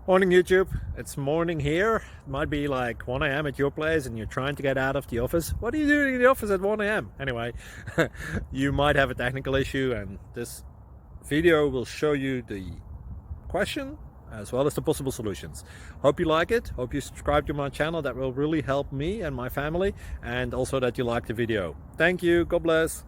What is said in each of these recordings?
Morning YouTube, it's morning here. It might be like 1 a.m. at your place and you're trying to get out of the office. What are you doing in the office at 1 a.m.? Anyway, you might have a technical issue and this video will show you the question as well as the possible solutions. Hope you like it, hope you subscribe to my channel. That will really help me and my family, and also that you like the video. Thank you, God bless.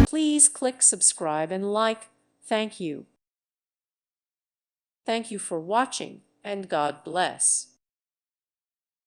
Please click subscribe and like. Thank you. Thank you for watching, and God bless.